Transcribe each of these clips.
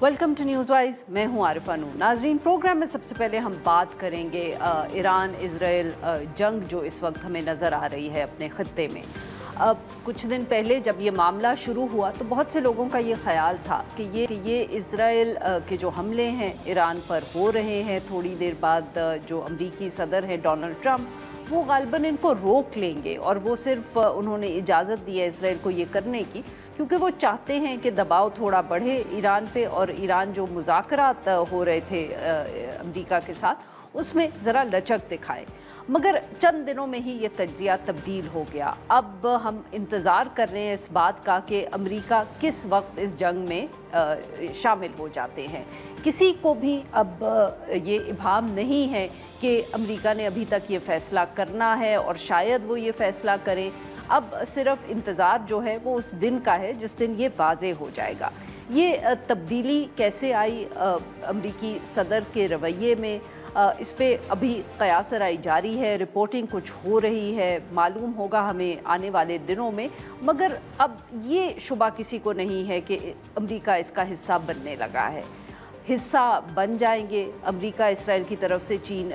Welcome to news wise, मैं हूं आरिफा नूर। नाजरीन, प्रोग्राम में सबसे पहले हम बात करेंगे ईरान इजराइल जंग जो इस वक्त हमें नज़र आ रही है अपने ख़त्ते में। कुछ दिन पहले जब ये मामला शुरू हुआ तो बहुत से लोगों का ये ख्याल था कि ये इजराइल के जो हमले हैं ईरान पर हो रहे हैं, थोड़ी देर बाद जो अमरीकी सदर हैं डोनाल्ड ट्रंप, वो गालिबन इनको रोक लेंगे और वो सिर्फ उन्होंने इजाज़त दी है इसराइल को ये करने की क्योंकि वो चाहते हैं कि दबाव थोड़ा बढ़े ईरान पे और ईरान जो मुज़ाकरात हो रहे थे अमेरिका के साथ उसमें ज़रा लचक दिखाए। मगर चंद दिनों में ही ये तज्ज़िया तब्दील हो गया। अब हम इंतज़ार कर रहे हैं इस बात का कि अमेरिका किस वक्त इस जंग में शामिल हो जाते हैं। किसी को भी अब ये इबाम नहीं है कि अमेरिका ने अभी तक ये फ़ैसला करना है और शायद वो ये फ़ैसला करें। अब सिर्फ इंतज़ार जो है वो उस दिन का है जिस दिन ये वाज़े हो जाएगा। ये तब्दीली कैसे आई अमरीकी सदर के रवैये में, इस पे अभी क़यासराई जारी है, रिपोर्टिंग कुछ हो रही है, मालूम होगा हमें आने वाले दिनों में। मगर अब ये शुबा किसी को नहीं है कि अमरीका इसका हिस्सा बनने लगा है। हिस्सा बन जाएंगे अमरीका, इसराइल की तरफ से चीन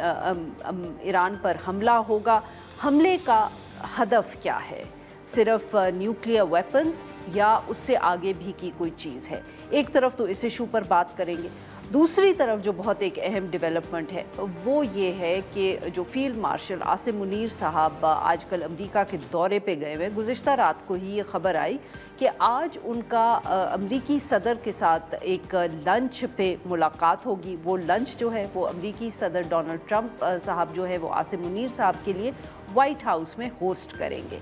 ईरान पर हमला होगा। हमले का हदफ क्या है? सिर्फ न्यूक्लियर वेपन्स या उससे आगे भी की कोई चीज़ है? एक तरफ तो इस इशू पर बात करेंगे, दूसरी तरफ जो बहुत एक अहम डेवलपमेंट है वो ये है कि जो फील्ड मार्शल आसिम मुनीर साहब आजकल अमेरिका के दौरे पे गए हुए, गुज़िश्ता रात को ही ये ख़बर आई कि आज उनका अमरीकी सदर के साथ एक लंच पे मुलाकात होगी। वो लंच जो है वो अमरीकी सदर डोनाल्ड ट्रंप साहब जो है वो आसिम मुनीर साहब के लिए वाइट हाउस में होस्ट करेंगे।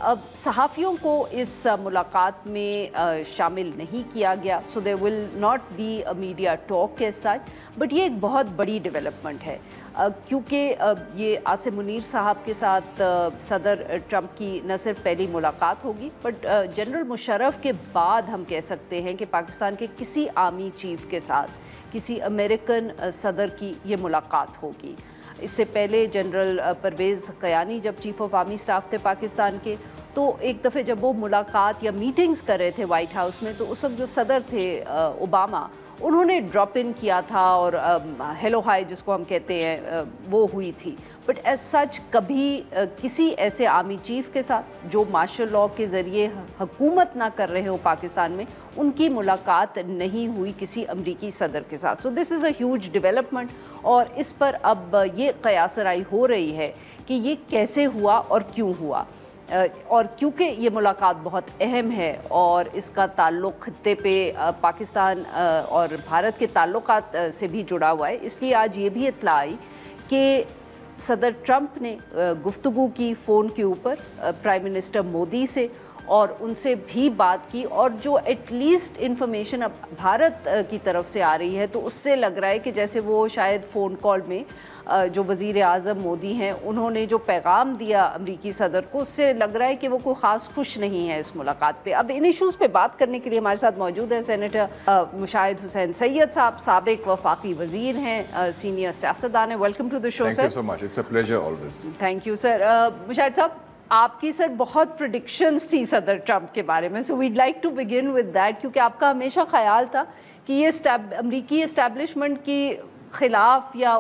अब सहाफ़ियों को इस मुलाकात में शामिल नहीं किया गया, so there will not be a media talk as such, but ये एक बहुत बड़ी डेवलपमेंट है क्योंकि ये आसिम मुनीर साहब के साथ सदर ट्रंप की न सिर्फ पहली मुलाकात होगी बट जनरल मुशर्रफ के बाद हम कह सकते हैं कि पाकिस्तान के किसी आर्मी चीफ के साथ किसी अमेरिकन सदर की ये मुलाकात होगी। इससे पहले जनरल परवेज़ क़यानी जब चीफ़ ऑफ आर्मी स्टाफ थे पाकिस्तान के, तो एक दफ़े जब वो मुलाकात या मीटिंग्स कर रहे थे वाइट हाउस में, तो उस वक्त जो सदर थे ओबामा, उन्होंने ड्रॉप इन किया था और हेलो हाय जिसको हम कहते हैं वो हुई थी। बट एज सच कभी किसी ऐसे आर्मी चीफ के साथ जो मार्शल लॉ के ज़रिए हुकूमत ना कर रहे हो पाकिस्तान में, उनकी मुलाकात नहीं हुई किसी अमरीकी सदर के साथ। So this is a huge development और इस पर अब ये क़यासराई हो रही है कि ये कैसे हुआ और क्यों हुआ। और क्योंकि ये मुलाकात बहुत अहम है और इसका ताल्लुक़ खत्ते पे पाकिस्तान और भारत के ताल्लुकात से भी जुड़ा हुआ है, इसलिए आज ये भी इत्तला आई कि सदर ट्रंप ने गुफ्तगू की फ़ोन के ऊपर प्राइम मिनिस्टर मोदी से और उनसे भी बात की, और जो एटलीस्ट इन्फॉर्मेशन अब भारत की तरफ से आ रही है तो उससे लग रहा है कि जैसे वो शायद फ़ोन कॉल में जो वज़ीर आज़म मोदी हैं उन्होंने जो पैगाम दिया अमरीकी सदर को, उससे लग रहा है कि वो कोई ख़ास खुश नहीं है इस मुलाकात पे। अब इन इशूज़ पे बात करने के लिए हमारे साथ मौजूद है सेनेटर मुशाहिद हुसैन सैयद साहब, साबिक वफाकी वज़ीर हैं, सीनियर सियासतदान हैं। Welcome to the show sir. Thank you so much, it's a pleasure always. Thank you sir. Mushahid साहब, आपकी सर बहुत प्रेडिक्शंस थी सदर ट्रंप के बारे में, so we'd like to begin with that, क्योंकि आपका हमेशा ख्याल था कि ये अमरीकी इस्टेब्लिशमेंट की खिलाफ या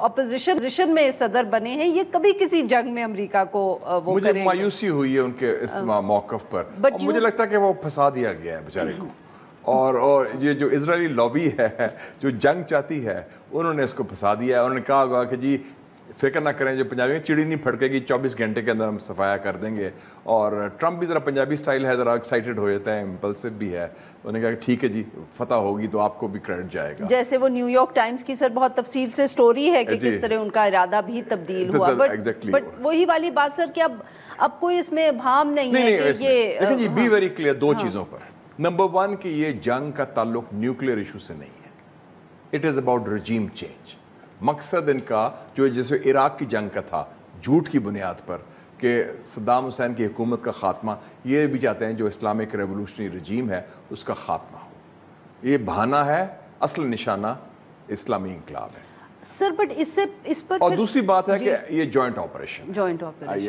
अपोजिशन में सदर बने हैं, ये कभी किसी जंग में अमेरिका को वो मुझे मायूसी हुई है उनके इस मौक़िफ़ पर, और मुझे लगता है कि वो फंसा दिया गया है बेचारे को। और ये जो इजरायली लॉबी है जो जंग चाहती है, उन्होंने इसको फंसा दिया है। उन्होंने कहा होगा कि जी फिक्र ना करें, जो पंजाबी चिड़ी नहीं फड़केगी, 24 घंटे के अंदर हम सफाया कर देंगे। और ट्रंप भी ज़रा पंजाबी स्टाइल है, ज़रा एक्साइटेड हो जाता है, इम्पल्सिव भी है। उन्होंने कहा कि ठीक है जी, फतह होगी तो आपको भी क्रेडिट जाएगा। जैसे वो न्यूयॉर्क टाइम्स की सर बहुत तफसील से स्टोरी है कि किस तरह उनका इरादा भी तब्दील हुआ। बट वही वाली बात सर कि अब कोई इसमें इब्हाम नहीं है कि ये देखिए जी, बी वेरी क्लियर दो चीज़ों पर। नंबर वन कि ये जंग का ताल्लुक न्यूक्लियर इशू से नहीं है, इट इज़ अबाउट रजीम चेंज। मकसद इनका जो जैसे इराक की जंग का था, झूठ की बुनियाद पर कि सद्दाम हुसैन की हुकूमत का ख़ात्मा, ये भी चाहते हैं जो इस्लामिक रेवोल्यूशनरी रजीम है उसका ख़ात्मा हो। ये बहाना है, असल निशाना इस्लामी इंकलाब है। سر بٹ اس پر اور دوسری بات ہے کہ یہ جوائنٹ آپریشن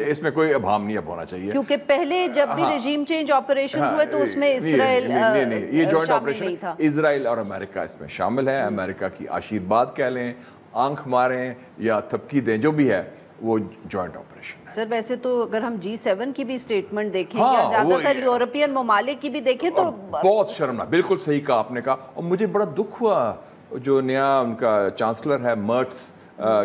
اس میں کوئی ابہام نہیں اب ہونا چاہیے، کیونکہ پہلے جب بھی رجیم چینج آپریشن ہوئے تو اس میں اسرائیل یہ جوائنٹ آپریشن اسرائیل اور امریکہ اس میں شامل ہے. امریکہ کی آشیرواد کہہ لیں، آنکھ ماریں یا تھپکی دیں، جو بھی ہے وہ جوائنٹ آپریشن ہے. سر ویسے تو اگر ہم G7 کی بھی اسٹیٹمنٹ دیکھیں یا زیادہ تر یورپین ممالک کی بھی دیکھیں تو بہت شرمناک، بالکل صحیح کہا آپ نے کہا. اور مجھے بڑا دکھ ہوا جو نیا ان کا چانسلر ہے مرٹس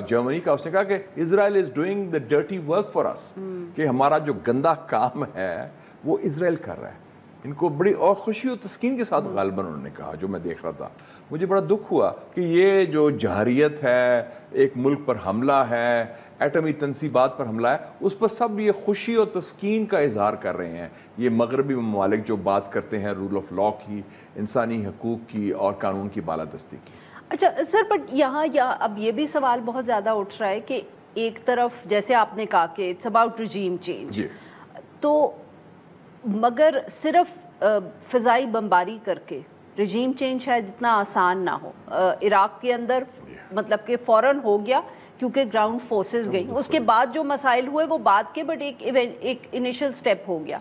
جرمنی کا، اس نے کہا کہ Israel is doing the dirty work for us, کہ ہمارا جو گندا کام ہے وہ اسرائیل کر رہا ہے. ان کو بڑی اور خوشی و تسکین کے ساتھ غالباً انہوں نے کہا، جو میں دیکھ رہا تھا. مجھے بڑا دکھ ہوا کہ یہ جو جہریت ہے، ایک ملک پر حملہ ہے، ایٹمی تنصیبات پر حملہ ہے، اس پر سب یہ خوشی اور تسکین کا اظہار کر رہے ہیں. یہ مغربی ممالک جو بات کرتے ہیں رول آف لا کی، انسانی حقوق کی اور قانون کی بالادستی کی. اچھا سر بٹ یہاں اب یہ بھی سوال بہت زیادہ اٹھ رہا ہے کہ ایک طرف جیسے آپ نے کہا کہ اٹس اباؤٹ رجیم چینج، تو مگر صرف فضائی بمباری کر کے رجیم چینج شاید اتنا آسان نہ ہو. عراق کے اندر مطلب کہ فوراً ہو گیا کیونکہ گراؤنڈ فورسز گئیں، اس کے بعد جو مسائل ہوئے وہ بعد کے، بٹ ایک انیشل سٹیپ ہو گیا.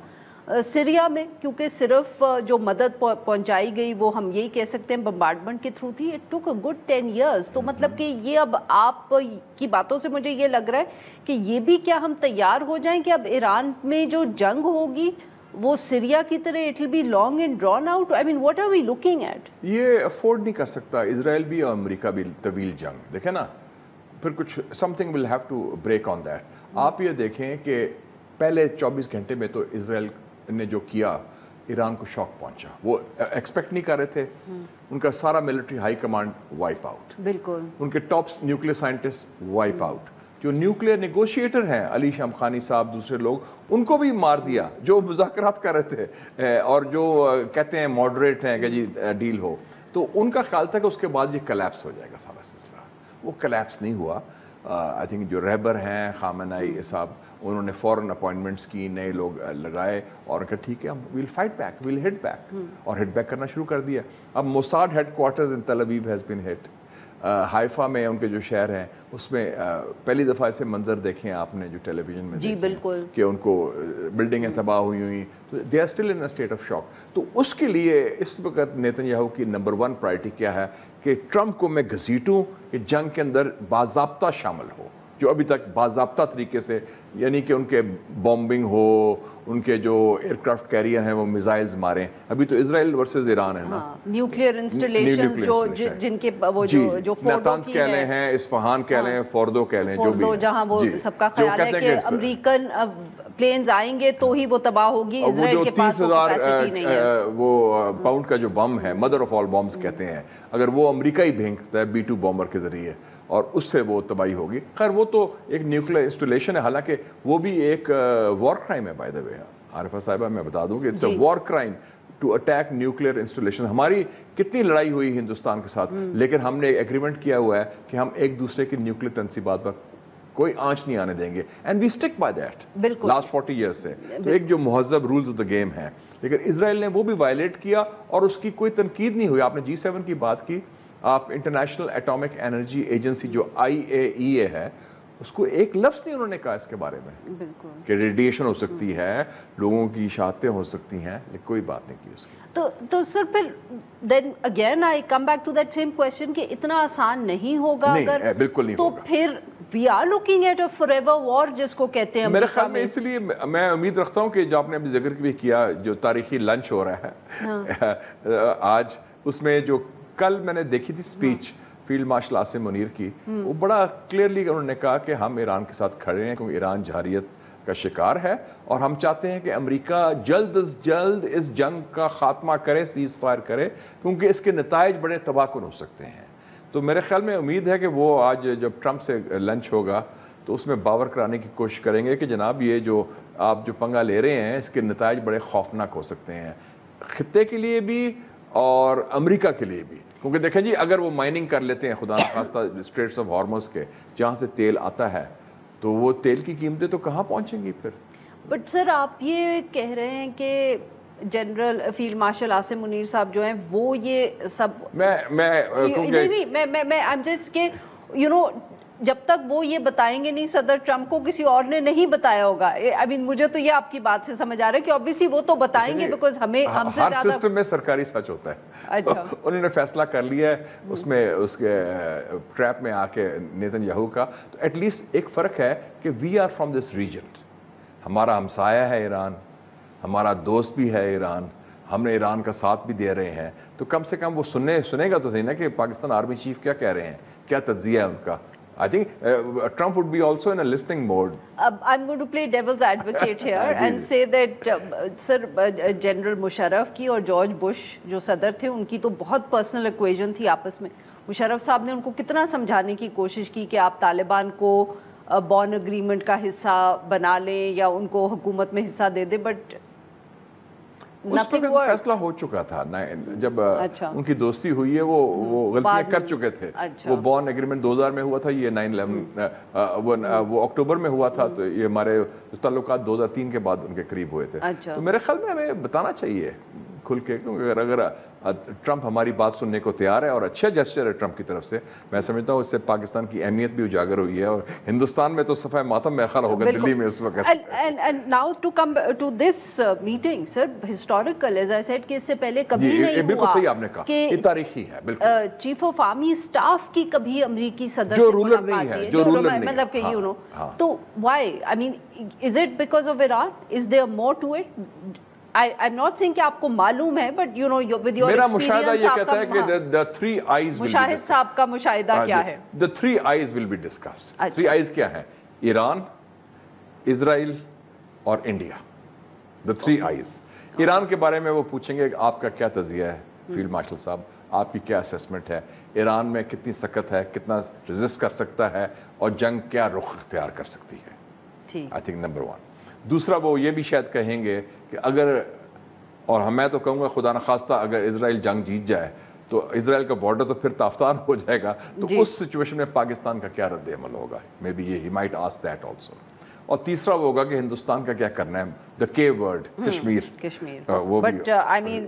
سیریا میں کیونکہ صرف جو مدد پہنچائی گئی وہ ہم یہی کہہ سکتے ہیں بمبارڈمنٹ کے تھرو تھی. It took a good 10 years. تو مطلب کہ یہ اب آپ کی باتوں سے مجھے یہ لگ رہا ہے کہ یہ بھی کیا ہم تیار ہو جائیں کہ اب ایران میں جو جنگ ہوگی وہ سیریا کی طرح it will be long and drawn out. I mean what are we looking at? یہ افورڈ نہیں کر سکتا اسرائیل بھی اور امریکہ بھی طویل جنگ. دیکھیں نا، پھر کچھ something will have to break on that. آپ یہ دیکھیں کہ پہلے 24 گھنٹے میں تو اسرائیل نے جو کیا، ایران کو شاک پہنچا. وہ ایکسپیکٹ نہیں کر رہے تھے. ان کا سارا military high command wipe out, بالکل. ان کے top nuclear scientist wipe out. جو نیوکلیئر نیگوشیٹر ہیں علی شامخانی صاحب، دوسرے لوگ، ان کو بھی مار دیا جو مذاکرات کر رہے تھے اور جو کہتے ہیں ماڈریٹ ہیں کہ جی ڈیل ہو. تو ان کا خیال تھا کہ اس کے بعد یہ کلیپس ہو جائے گا سارا سلسلہ. وہ کلیپس نہیں ہوا. آئی تھنک جو رہبر ہیں خامنائی صاحب، انہوں نے فوراً اپوائنٹمنٹس کی، نئے لوگ لگائے اور کہا ٹھیک ہے ہم ویل فائٹ بیک، ویل ہٹ بیک، اور ہٹ بیک کرنا شروع کر دیا. اب موساد ہیڈ کوارٹرز ان تل ابیب ہیز بین ہٹ. حائفہ میں ان کے جو شہر ہیں اس میں پہلی دفعہ ایسے منظر دیکھیں آپ نے جو ٹیلی ویژن میں جی بالکل، کہ ان کو بلڈنگیں تباہ ہوئی، they are still in a state of shock. تو اس کے لیے اس وقت نیتن یاہو کی نمبر 1 پرائرٹی کیا ہے کہ ٹرمپ کو میں گھسیٹوں کہ جنگ کے اندر باضابطہ شامل ہو، جو ابھی تک باضابطہ طریقے سے، یعنی کہ ان کے بامبنگ ہو، ان کے جو ایئر کرافٹ کیریئر ہیں وہ میزائلز ماریں. ابھی تو اسرائیل ورسز ایران ہے نا، نیوکلیئر انسٹالیشن جو جن کے وہ جو نتانز کہہ لیں ہیں، اصفہان کہہ لیں، فوردو کہہ لیں، جو بھی جہاں وہ سب کا خیال ہے کہ امریکن پلینز آئیں گے تو ہی وہ تباہ ہوگی. اسرائیل کے پاس وہ کیپیسٹی نہیں ہے. وہ پاؤنڈ کا جو بم ہے، مدر آف آل بمز کہتے ہیں، اگر وہ امریکہ ہی بھینگتا ہے B-2 بامبر کے ذریعے اور اس سے وہ تباہی ہوگی. خیر وہ تو ایک نیوکلیئر انسٹالیشن ہے، حالانکہ وہ بھی ایک وار کرائم ہے. بائی دا وے عارفہ صاحبہ میں بتا دوں کہ it's a war crime to attack nuclear installation. ہماری کتنی لڑائی ہوئی ہندوستان کے ساتھ، لیکن ہم نے ایگریمنٹ کیا ہوا ہے کہ ہم ایک دوسرے کی نیوکلیئر تنصیبات پر کوئی آنچ نہیں آنے دیں گے. And we stick by that last 40 years سے. تو ایک جو مہذب رولز آف دا گیم ہے، لیکن اسرائیل نے وہ بھی وائلیٹ کیا اور اس کی کوئی تنقید نہیں ہوئی. آپ نے G7 کی بات کی، آپ انٹرنیشنل ایٹامک انرجی ایجنسی جو IAEA ہے، اس کو ایک لفظ نہیں انہوں نے کہا اس کے بارے میں کہ ریڈیشن ہو سکتی ہے، لوگوں کی اشاعتیں ہو سکتی ہیں، لیکن کوئی بات نہیں کی اس کی. تو سر پھر then again I come back to that same question کہ اتنا آسان نہیں ہوگا اگر، بالکل نہیں تو پھر we are looking at a forever war وار جس کو کہتے ہیں. میرے خیال میں اس لیے میں امید رکھتا ہوں کہ جو آپ نے ابھی ذکر بھی کیا، جو تاریخی لنچ ہو رہا ہے آج، اس میں جو کل میں نے دیکھی تھی speech field marshal Asim Munir کی، وہ بڑا کلیئرلی انہوں نے کہا کہ ہم ایران کے ساتھ کھڑے ہیں کیونکہ ایران جہریت کا شکار ہے اور ہم چاہتے ہیں کہ امریکہ جلد از جلد اس جنگ کا خاتمہ کرے، سیز فائر کرے، کیونکہ اس کے نتائج بڑے تباہ کن ہو سکتے ہیں. تو میرے خیال میں امید ہے کہ وہ آج جب ٹرمپ سے لنچ ہوگا تو اس میں باور کرانے کی کوشش کریں گے کہ جناب یہ جو آپ جو پنگا لے رہے ہیں اس کے نتائج بڑے خوفناک ہو سکتے ہیں، خطے کے لیے بھی اور امریکہ کے لیے بھی. کیونکہ دیکھیں جی، اگر وہ مائننگ کر لیتے ہیں خدا نخواستہ اسٹریٹس آف ہارمز کے، جہاں سے تیل آتا ہے، تو وہ تیل کی قیمتیں تو کہاں پہنچیں گی پھر. بٹ سر آپ یہ کہہ رہے ہیں کہ general field marshal Asim Munir صاحب جو ہیں وہ یہ سب، میں نہیں میں کہ جب تک وہ یہ بتائیں گے نہیں صدر ٹرمپ کو, کسی اور نے نہیں بتایا ہوگا. آئی مین مجھے تو یہ آپ کی بات سے سمجھ آ رہا ہے کہ obviously وہ تو بتائیں گے بیکاز ہم سے ہر زیادہ سسٹم میں سرکاری سچ ہوتا ہے. انہوں نے فیصلہ کر لیا ہے اس میں, اس کے ٹریپ میں آ کے نیتن یاہو کا. تو ایٹ لیسٹ ایک فرق ہے کہ we are from this region, ہمارا ہمسایہ ہے ایران, ہمارا دوست بھی ہے ایران, ہم نے ایران کا ساتھ بھی دے رہے ہیں. تو کم سے کم وہ سنے گا تو صحیح نا کہ پاکستان آرمی چیف کیا کہہ رہے ہیں, کیا تجزیہ ہے ان کا. I think Trump would be also in a listening mode. I'm going to play devil's advocate here and say that sir, General Musharraf کی اور جارج بش جو صدر تھے ان کی تو بہت پرسنل ایکویژن تھی آپس میں. مشرف صاحب نے ان کو کتنا سمجھانے کی کوشش کی کہ آپ طالبان کو بون اگریمنٹ کا حصہ بنا لیں یا ان کو حکومت میں حصہ دے دیں, بٹ اس وقت فیصلہ ہو چکا تھا جب ان کی دوستی ہوئی ہے, وہ غلطیاں کر چکے تھے. وہ بون ایگریمنٹ 2000 میں ہوا تھا, یہ 9/11 وہ اکتوبر میں ہوا تھا, تو یہ ہمارے تعلقات 2003 کے بعد ان کے قریب ہوئے تھے. تو میرے خیال میں ہمیں بتانا چاہیے کھل کے, کیونکہ اگر ٹرمپ ہماری بات سننے کو تیار ہے اور اچھا جسچر ہے ٹرمپ کی طرف سے, میں سمجھتا ہوں اس سے پاکستان کی اہمیت بھی اجاگر ہوئی ہے, اور ہندوستان میں تو صفحہ ماتم میں خلا ہوگا دلی میں اس وقت. And now to come to this meeting, sir, historical, as I said, کہ اس سے پہلے کبھی نہیں ہوا. بالکل صحیح آپ نے کہا, یہ تاریخی ہے. بالکل چیف آف آرمی اسٹاف کی کبھی امریکی صدر جو رولر نہیں ہے, جو رولر نہیں, مطلب کہ you know, تو why? I mean, is it because of Iran? Is there more to it? I'm not saying کہ آپ کو معلوم ہے, but you know, with your میرا experience, مشاہدہ یہ کہتا ہے کہ the three eyes will be Mushahid صاحب کا مشاہدہ کیا ہے؟ The three eyes will be discussed. Three eyes کیا ہیں؟ ایران, اسرائیل اور India. The three eyes. Iran کے بارے میں وہ پوچھیں گے کہ آپ کا کیا تجزیہ ہے فیلڈ مارشل صاحب, آپ کی کیا اسیسمنٹ ہے, ایران میں کتنی سخت ہے, کتنا ریزسٹ کر سکتا ہے, اور جنگ کیا رخ اختیار کر سکتی ہے. I think number one. دوسرا وہ یہ بھی شاید کہیں گے کہ اگر, اور میں تو کہوں گا خدا نخواستہ اگر اسرائیل جنگ جیت جائے تو اسرائیل کا بارڈر تو پھر تافتان ہو جائے گا, تو اس سچویشن میں پاکستان کا کیا رد عمل ہوگا. مے بی یہ might ask that also. اور تیسرا وہ ہوگا کہ ہندوستان کا کیا کرنا ہے, دا کے ورڈ, کشمیر. بٹ آئی مین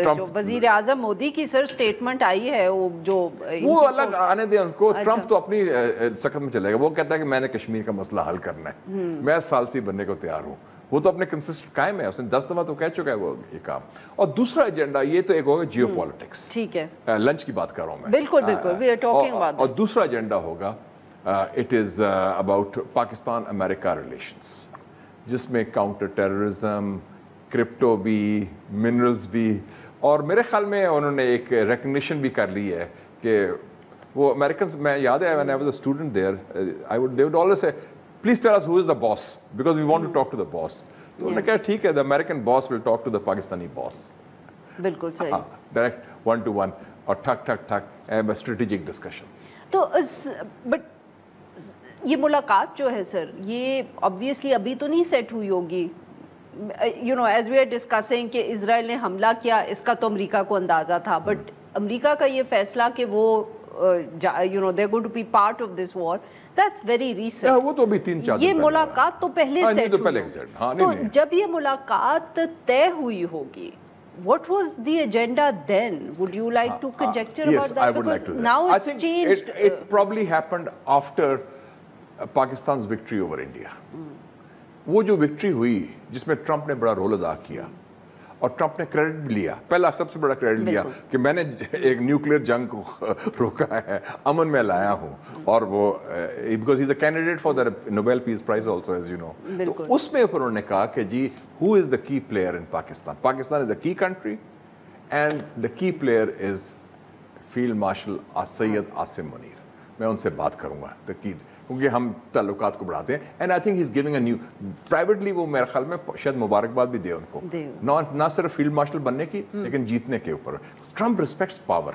جو وزیر اعظم مودی کی سر اسٹیٹمنٹ آئی ہے, وہ الگ آنے دیں ان کو. ٹرمپ تو اپنی سکت میں چلے گا, وہ کہتا ہے کہ میں نے کشمیر کا مسئلہ حل کرنا ہے, میں ثالثی بننے کو تیار ہوں. وہ تو اپنے کنسسٹنٹ قائم ہے, اس نے 10 دفعہ تو کہہ چکا ہے وہ یہ کام. اور دوسرا ایجنڈا یہ تو ایک ہوگا جیو پالیٹکس. ٹھیک ہے, لنچ کی بات کر رہا ہوں میں. بالکل بالکل. اور دوسرا ایجنڈا ہوگا it is about Pakistan-America relations, جس میں کاؤنٹر ٹیررزم, کرپٹو بھی, منرلز بھی, اور میرے خیال میں انہوں نے ایک ریکگنیشن بھی کر لی ہے کہ وہ امریکنز, میں یاد ہے when I was a student there, they would always say, please tell us who is the boss, because we want to talk to the boss. تو انہوں نے کہا ٹھیک ہے, the American boss will talk to the Pakistani boss. بالکل صحیح. Direct 1-to-1 اور ٹھک ٹھک ٹھک اسٹریٹجک ڈسکشن. تو بٹ یہ ملاقات جو ہے سر, یہ obviously ابھی تو نہیں سیٹ ہوئی ہوگی. you know, as we are discussing کہ اسرائیل نے حملہ کیا, اس کا تو امریکہ کو اندازہ تھا, بٹ امریکہ کا یہ فیصلہ کہ وہ you know, they're going to be part of this war, that's very recent. وہ تو ابھی 3-4 یہ ملاقات تو پہلے سیٹ ہوئی. تو جب یہ ملاقات طے ہوئی ہوگی, what was the agenda then? Would you like to conjecture about that? Yes, I would like to. Now it's changed. It probably happened after Pakistan's victory over India. وہ جو وکٹری ہوئی جس میں ٹرمپ نے بڑا رول ادا کیا, اور ٹرمپ نے کریڈٹ بھی لیا, پہلا سب سے بڑا کریڈٹ لیا کہ میں نے ایک نیوکلیئر جنگ کو روکا ہے, امن میں لایا ہوں, اور وہ because he is a candidate for the Nobel peace prize also, as you know. تو اس میں پھر انہوں نے کہا کہ جی ہو از دا کی پلیئر ان پاکستان. پاکستان از اے کی کنٹری اینڈ دا کی player is field marshal Syed Asim Munir. میں ان سے بات کروں گا کیونکہ ہم تعلقات کو بڑھاتے ہیں. And I think he is giving a new privately, وہ میرے خیال میں شاید مبارکباد بھی دے ان کو, نہ صرف فیلڈ مارشل بننے کی لیکن جیتنے کے اوپر. Trump respects power.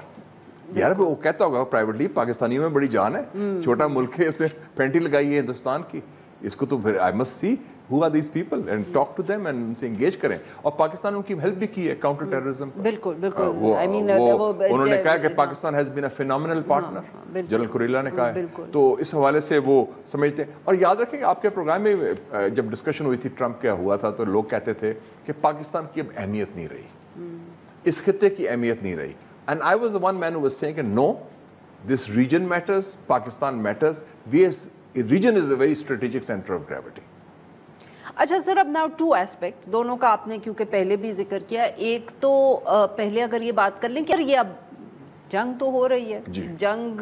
یار وہ کہتا ہوگا پرائیویٹلی پاکستانیوں میں بڑی جان ہے, چھوٹا ملک ہے, اس نے پینٹی لگائی ہے ہندوستان کی, اس کو تو پھر I must see who are these people and talk to them and ان سے انگیج کریں. اور پاکستان ان کی ہیلپ بھی کی ہے کاؤنٹر ٹیررزم. بالکل بالکل. انہوں نے کہا کہ Pakistan has been a phenomenal partner, general Kurilla نے کہا ہے. تو اس حوالے سے وہ سمجھتے ہیں. اور یاد رکھیں کہ آپ کے پروگرام میں جب ڈسکشن ہوئی تھی ٹرمپ کیا ہوا تھا, تو لوگ کہتے تھے کہ پاکستان کی اب اہمیت نہیں رہی, اس خطے کی اہمیت نہیں رہی. And I was the one man who was saying no, this region matters, Pakistan matters. Region is a very strategic center of gravity. अच्छा सर, अब नाउ टू एस्पेक्ट्स, दोनों का आपने क्योंकि पहले भी जिक्र किया। एक तो पहले अगर ये बात कर लें कि ये अब जंग तो हो रही है, जंग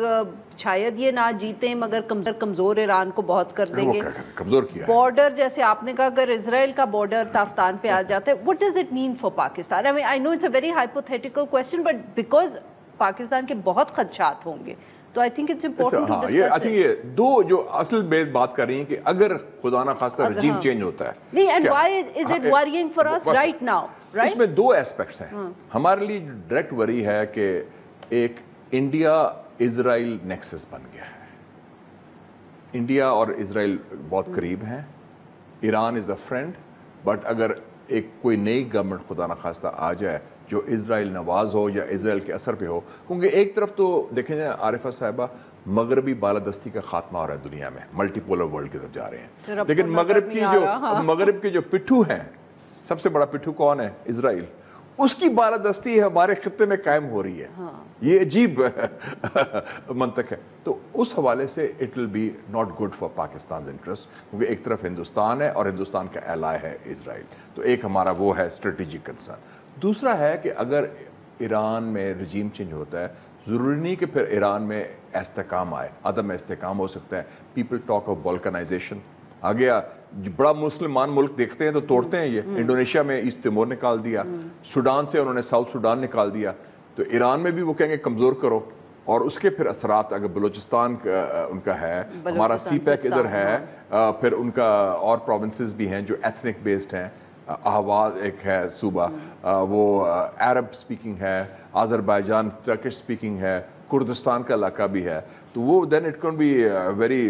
शायद ये ना जीते मगर कमजोर ईरान को बहुत कर देंगे, कमजोर किया। बॉर्डर जैसे आपने कहा, अगर इजराइल का बॉर्डर ताफ्तान पे आ जाता है, what does it mean for Pakistan? I mean I know it's a very hypothetical question, but because Pakistan के बहुत खदशात होंगे, तो I think it's important to discuss. I think ये दो जो असल बात कर रही हैं कि अगर खुदा ना खास्ता रजीम चेंज होता है, नहीं, and why is it worrying for us right now, right? इसमें दो एस्पेक्ट्स हैं। हमारे लिए डायरेक्ट वरी है कि एक इंडिया इजराइल नेक्सस बन गया है। इंडिया और इजराइल बहुत करीब हैं, Iran is a friend, but अगर एक कोई नई गवर्नमेंट खुदा ना खास्ता आ जाए जो इजराइल नवाज हो या इजराइल के असर पे हो, क्योंकि एक तरफ तो देखें जाए आरिफा साहिबा, मगरबी बालादस्ती का खात्मा हो रहा है दुनिया में, मल्टीपोलर वर्ल्ड की तरफ जा रहे हैं, लेकिन मगरब के जो पिट्ठू हैं, सबसे बड़ा पिट्ठू कौन है? इजराइल। उसकी बालादस्ती हमारे खित्ते में कायम हो रही है। ये अजीब मंतक है। तो उस हवाले से it will B not good for Pakistan interest, क्योंकि एक तरफ हिंदुस्तान है और हिंदुस्तान का एलाय है इजराइल, तो एक हमारा वो है स्ट्रेटेजिक कंसर्न। दूसरा है कि अगर ईरान में रजीम चेंज होता है, ज़रूरी नहीं कि फिर ईरान में इस्तेहकाम आए, अदम इस्तेहकाम हो सकता है। पीपल टॉक ऑफ वल्कनाइजेशन आ गया, बड़ा मुसलमान मुल्क देखते हैं तो तोड़ते हैं। ये इंडोनेशिया में ईस्ट तिमोर निकाल दिया, सूडान से उन्होंने साउथ सूडान निकाल दिया, तो ईरान में भी वो कहेंगे कमज़ोर करो, और उसके फिर असरात अगर बलूचिस्तान उनका है, हमारा सी पैक इधर है, फिर उनका और प्रोविंसेस भी हैं जो एथनिक बेस्ड हैं। अहवाज एक है सूबा, वो अरब स्पीकिंग है, आज़रबाईजान टर्किश स्पीकिंग है, कुर्दिस्तान का इलाका भी है, तो वो then it can be very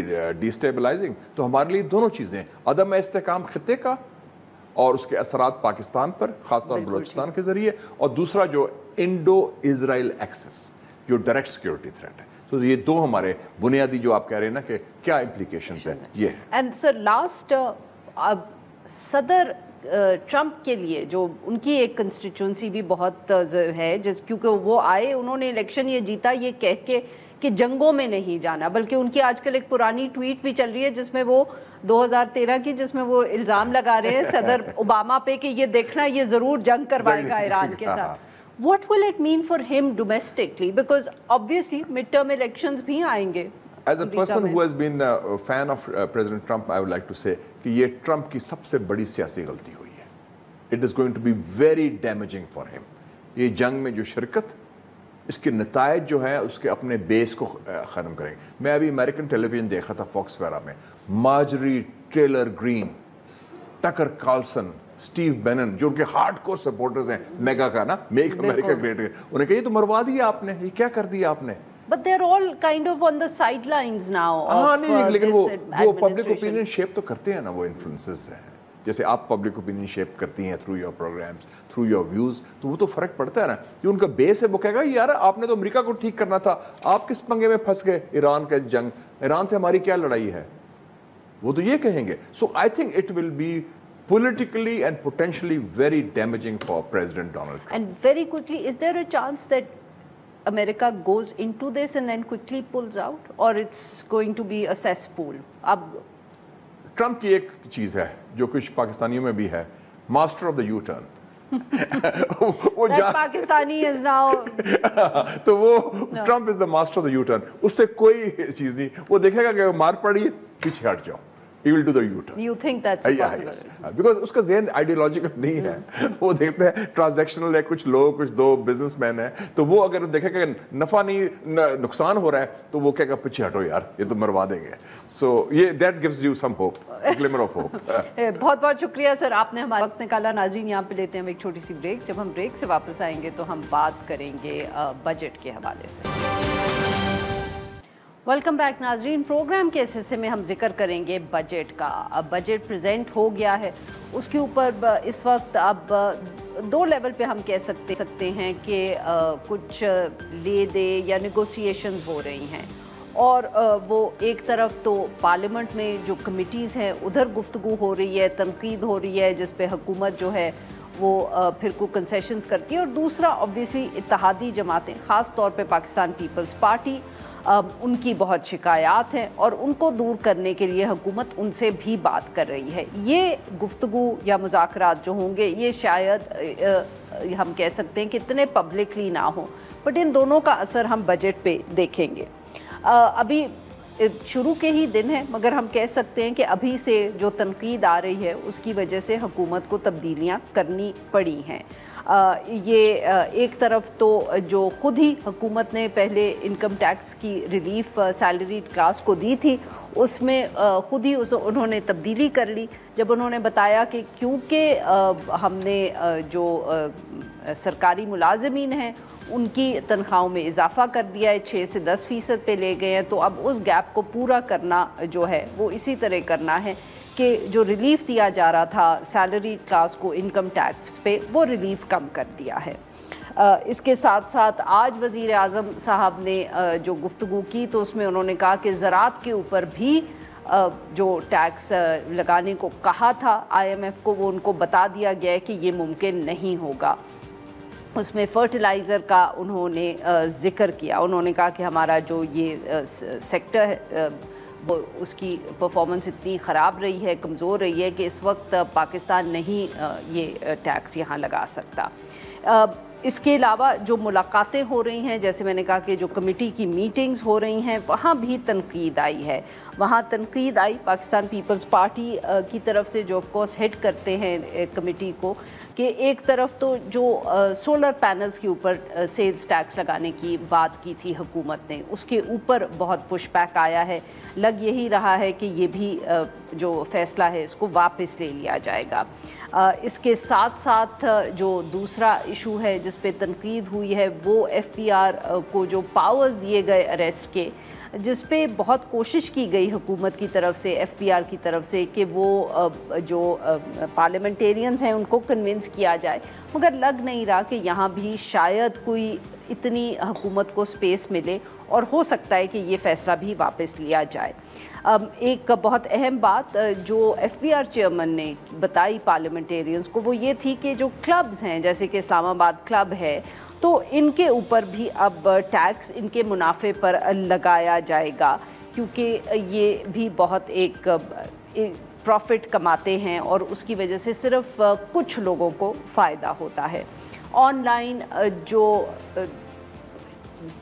destabilising. तो हमारे लिए दोनों चीज़ें, अदम इस्तेहकाम खित्ते का और उसके असरात पाकिस्तान पर, ख़ासतौर पर बलूचिस्तान के ज़रिए, और दूसरा जो इंडो इजराइल एक्सेस जो डायरेक्ट सिक्योरिटी थ्रेट है। तो ये दो हमारे बुनियादी जो आप कह रहे हैं ना कि क्या इम्प्लीकेशंस है, ये है। एंड सर लास्ट, सदर ट्रंप के लिए जो उनकी एक कंस्टिट्यूंसी भी बहुत है, क्योंकि वो आए, उन्होंने इलेक्शन ये जीता ये कह के कि जंगों में नहीं जाना, बल्कि उनकी आजकल एक पुरानी ट्वीट भी चल रही है जिसमें वो 2013 की, जिसमें वो इल्ज़ाम लगा रहे हैं सदर ओबामा पे कि ये देखना ये ज़रूर जंग करवाएगा ईरान के साथ। What will it mean for him domestically? Because obviously midterm elections भी आएंगे। As a person who has been a fan of President Trump, I would like to say कि ये ट्रंप की सबसे बड़ी सियासी गलती हुई है। It is going to be very damaging for him. ये जंग में जो शिरकत, इसके नतायज जो है उसके अपने बेस को ख़त्म करेंगे। मैं अभी अमेरिकन टेलीविज़न देख रहा था फॉक्स वगैरह में, Marjorie Taylor Greene, Tucker Carlson, Steve Bannon, जो उनके हार्डकोर सपोर्टर्स हैं मेगा का ना, मेक अमेरिका ग्रेट, उन्हें कहा ये तो मरवा दिया आपने, ये क्या कर दिया आपने। But they're all kind of on the sidelines now. हाँ नहीं, लेकिन वो पब्लिक ओपिनियन शेप तो करते हैं ना, वो इन्फ्लुएंसेस हैं। जैसे आप पब्लिक ओपिनियन शेप करती हैं through your programmes, through your views, तो वो तो फ़र्क पड़ता है ना। जो उनका बेस है वो कहेगा यार आपने तो अमेरिका को ठीक करना था, आप किस पंगे में फंस गए, ईरान का जंग, ईरान से हमारी क्या लड़ाई है, वो तो ये कहेंगे। So I think it will be politically and potentially very damaging for President Donald Trump. And very quickly, is there a chance that America goes into this and then quickly pulls out, or it's going to be a cesspool? अब Trump की एक चीज़ है जो कुछ पाकिस्तानियों में भी है, master of the U turn. वो पाकिस्तानी is now तो वो Trump is the master of the U turn, उससे कोई चीज़ नहीं, वो देखेगा कि मार पड़ी है पीछे हट जाओ, he will do the U-turn. You think that's possible? Yes. Because उसका ज़हन आइडियोलॉजिकल नहीं है, वो देखते हैं ट्रांजैक्शनल है, कुछ लोग कुछ दो बिजनेसमैन हैं, तो वो अगर देखेगा नफ़ा नहीं नुकसान हो रहा है तो वो कहेगा पीछे हटो यार ये तो मरवा देंगे। So ये that gives you some hope, a glimmer of hope. बहुत बहुत शुक्रिया सर, आपने हमारा वक्त निकाला। नाज़रीन यहाँ पे लेते हैं हम एक छोटी सी ब्रेक, जब हम ब्रेक से वापस आएंगे तो हम बात करेंगे बजट के हवाले से। वेलकम बैक नाजरीन, प्रोग्राम के इस हिस्से में हम जिक्र करेंगे बजट का। अब बजट प्रेजेंट हो गया है, उसके ऊपर इस वक्त अब दो लेवल पे हम कह सकते हैं कि कुछ ले दे या नेगोशिएशंस हो रही हैं, और वो एक तरफ तो पार्लियामेंट में जो कमिटीज़ हैं उधर गुफ्तगू हो रही है, तनकीद हो रही है, जिस पे हुकूमत जो है वो फिर को कंसेशंस करती है, और दूसरा ऑब्वियसली इत्तेहादी जमातें, ख़ास तौर पे पाकिस्तान पीपल्स पार्टी उनकी बहुत शिकायत हैं और उनको दूर करने के लिए हुकूमत उनसे भी बात कर रही है। ये गुफ्तगू या मुज़ाकरात जो होंगे ये शायद हम कह सकते हैं कि इतने पब्लिकली ना हो, बट इन दोनों का असर हम बजट पे देखेंगे। अभी शुरू के ही दिन है, मगर हम कह सकते हैं कि अभी से जो तनकीद आ रही है उसकी वजह से हुकूमत को तब्दीलियां करनी पड़ी हैं। ये एक तरफ तो जो ख़ुद ही हुकूमत ने पहले इनकम टैक्स की रिलीफ सैलरीड क्लास को दी थी, उसमें ख़ुद ही उन्होंने तब्दीली कर ली, जब उन्होंने बताया कि क्योंकि हमने जो सरकारी मुलाजमीन हैं उनकी तनख्वाहों में इजाफ़ा कर दिया है, 6 से 10% पे ले गए हैं, तो अब उस गैप को पूरा करना जो है वो इसी तरह करना है कि जो रिलीफ दिया जा रहा था सैलरी क्लास को इनकम टैक्स पे, वो रिलीफ कम कर दिया है। इसके साथ साथ आज वज़ीर आज़म साहब ने जो गुफ्तगू की तो उसमें उन्होंने कहा कि ज़राअत के ऊपर भी जो टैक्स लगाने को कहा था IMF को, वो उनको बता दिया गया है कि ये मुमकिन नहीं होगा। उसमें फर्टिलाइज़र का उन्होंने ज़िक्र किया। उन्होंने कहा कि हमारा जो ये सेक्टर है वो उसकी परफॉर्मेंस इतनी ख़राब रही है, कमज़ोर रही है कि इस वक्त पाकिस्तान नहीं ये टैक्स यहाँ लगा सकता। इसके अलावा जो मुलाकातें हो रही हैं, जैसे मैंने कहा कि जो कमेटी की मीटिंग्स हो रही हैं, वहाँ भी तनकीद आई है। वहाँ तनकीद आई पाकिस्तान पीपल्स पार्टी की तरफ से, जो ऑफ कोर्स हेड करते हैं कमेटी को, कि एक तरफ तो जो सोलर पैनल्स के ऊपर सेल्स टैक्स लगाने की बात की थी हुकूमत ने, उसके ऊपर बहुत पुशबैक आया है। लग यही रहा है कि ये भी जो फ़ैसला है इसको वापस ले लिया जाएगा। इसके साथ साथ जो दूसरा इशू है जिस पे तनकीद हुई है वो FPR को जो पावर्स दिए गए अरेस्ट के, जिस पे बहुत कोशिश की गई हुकूमत की तरफ से, FPR की तरफ से, कि वो जो पार्लियामेंटेरियंस हैं उनको कन्विंस किया जाए, मगर लग नहीं रहा कि यहाँ भी शायद कोई इतनी हुकूमत को स्पेस मिले और हो सकता है कि ये फ़ैसला भी वापस लिया जाए। एक बहुत अहम बात जो FPR चेयरमैन ने बताई पार्लियामेंटेरियंस को वो ये थी कि जो क्लब्स हैं, जैसे कि इस्लामाबाद क्लब है, तो इनके ऊपर भी अब टैक्स इनके मुनाफे पर लगाया जाएगा, क्योंकि ये भी बहुत एक प्रॉफिट कमाते हैं और उसकी वजह से सिर्फ कुछ लोगों को फ़ायदा होता है। ऑनलाइन जो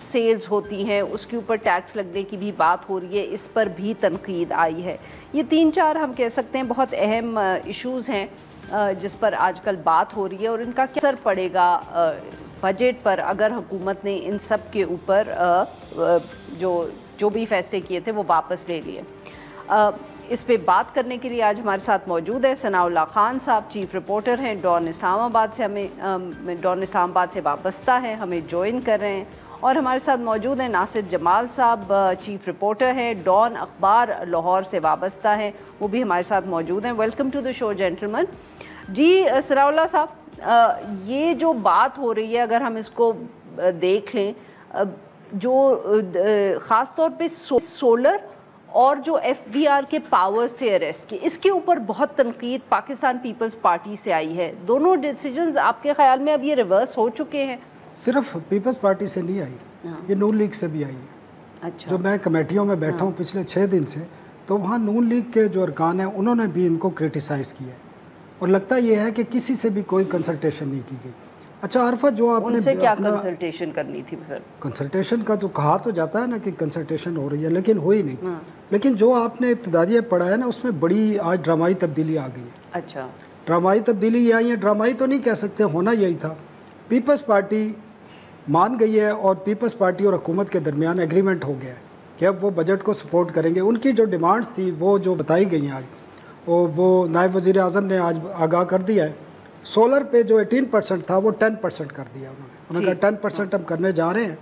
सेल्स होती हैं उसके ऊपर टैक्स लगने की भी बात हो रही है, इस पर भी तनकीद आई है। ये 3-4 हम कह सकते हैं बहुत अहम इश्यूज़ हैं जिस पर आजकल बात हो रही है, और इनका क्या असर पड़ेगा बजट पर अगर हुकूमत ने इन सब के ऊपर जो भी फैसले किए थे वो वापस ले लिए। इस पे बात करने के लिए आज हमारे साथ मौजूद है सनाउल्लाह खान साहब, चीफ़ रिपोर्टर हैं डॉन इस्लामाबाद से वाबस्ता है, हमें ज्वाइन कर रहे हैं। और हमारे साथ मौजूद हैं नासिर जमाल साहब, चीफ़ रिपोर्टर हैं डॉन अखबार लाहौर से वाबस्ता हैं, वो भी हमारे साथ मौजूद हैं। Welcome to the show gentleman. जी सनाउल्लाह साहब, ये जो बात हो रही है अगर हम इसको देख लें, जो ख़ास तौर पे सोलर और जो FBR के पावर्स थे अरेस्ट के, इसके ऊपर बहुत तनकीद पाकिस्तान पीपल्स पार्टी से आई है। दोनों डिसीजंस आपके ख्याल में अब ये रिवर्स हो चुके हैं? सिर्फ पीपल्स पार्टी से नहीं आई, ये नून लीग से भी आई है। अच्छा। जो मैं कमेटियों में बैठा हूँ पिछले 6 दिन से, तो वहाँ नून लीग के जो अरकान हैं उन्होंने भी इनको क्रिटिसाइज़ किया है, और लगता ये है कि किसी से भी कोई कंसल्टेशन नहीं की गई। अच्छा आरफा, जो आपने उनसे क्या कंसल्टेशन करनी थी सर? कंसल्टेशन का तो कहा तो जाता है ना कि कंसल्टेशन हो रही है, लेकिन हुई नहीं। लेकिन जो आपने इब्तदाइया पढ़ा है ना, उसमें बड़ी आज ड्रामाई तब्दीली आ गई है। अच्छा, ड्रामाई तब्दीली ये आई है, ड्रामाई तो नहीं कह सकते, होना यही था। पीपल्स पार्टी मान गई है और पीपल्स पार्टी और हुकूमत के दरमियान एग्रीमेंट हो गया है कि अब वो बजट को सपोर्ट करेंगे। उनकी जो डिमांड्स थी वो जो बताई गई हैं आज, वो नायब वज़ीर आज़म ने आज आगाह कर दिया है। सोलर पे जो 18% था वो 10% कर दिया उन्होंने कहा 10% हम करने जा रहे हैं।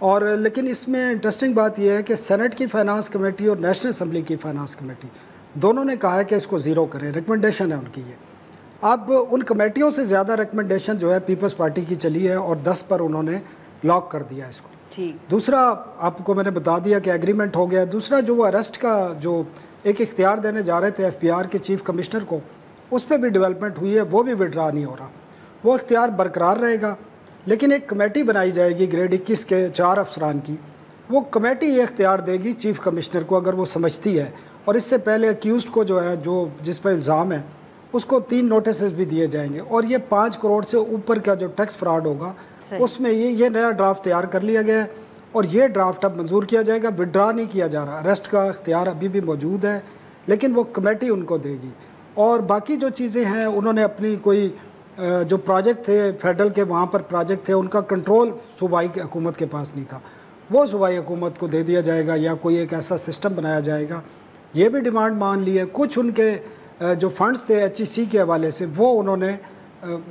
और लेकिन इसमें इंटरेस्टिंग बात यह है कि सेनेट की फ़ाइनेंस कमेटी और नेशनल असम्बली की फ़ाइनेंस कमेटी दोनों ने कहा है कि इसको ज़ीरो करें, रिकमेंडेशन है उनकी ये। अब उन कमेटियों से ज़्यादा रिकमेंडेशन जो है पीपल्स पार्टी की चली है और 10 पर उन्होंने लॉक कर दिया इसको। दूसरा आपको मैंने बता दिया कि एग्रीमेंट हो गया। दूसरा जो वो अरेस्ट का जो एक इख्तियार देने जा रहे थे FPR के चीफ कमिश्नर को, उस पर भी डेवलपमेंट हुई है, वो भी विड्रा नहीं हो रहा, वो इख्तियार बरकरार रहेगा। लेकिन एक कमेटी बनाई जाएगी ग्रेड 21 के 4 अफसरान की, وہ کمیٹی یہ اختیار دے گی چیف کمشنر کو اگر وہ سمجھتی ہے، اور اس سے پہلے اکیوزڈ کو جو ہے جس پر الزام ہے اس کو 3 نوٹسز بھی دیے جائیں گے، اور یہ 5 کروڑ سے اوپر کا جو ٹیکس فراڈ ہوگا اس میں یہ نیا ڈرافٹ تیار کر لیا گیا ہے، اور یہ ڈرافٹ اب منظور کیا جائے گا، وڈرا نہیں کیا جا رہا، اریسٹ کا اختیار ابھی بھی موجود ہے لیکن وہ کمیٹی ان کو دے گی۔ اور باقی جو چیزیں ہیں انہوں نے اپنی کوئی جو پروجیکٹ تھے فیڈرل کے وہاں پر پروجیکٹ تھے ان کا کنٹرول صوبائی کی حکومت کے پاس نہیں تھا، وہ صوبائی حکومت کو دے دیا جائے گا یا کوئی ایک ایسا سسٹم بنایا جائے گا، یہ بھی ڈیمانڈ مان لی ہے۔ کچھ ان کے جو فنڈز تھے HEC کے حوالے سے وہ انہوں نے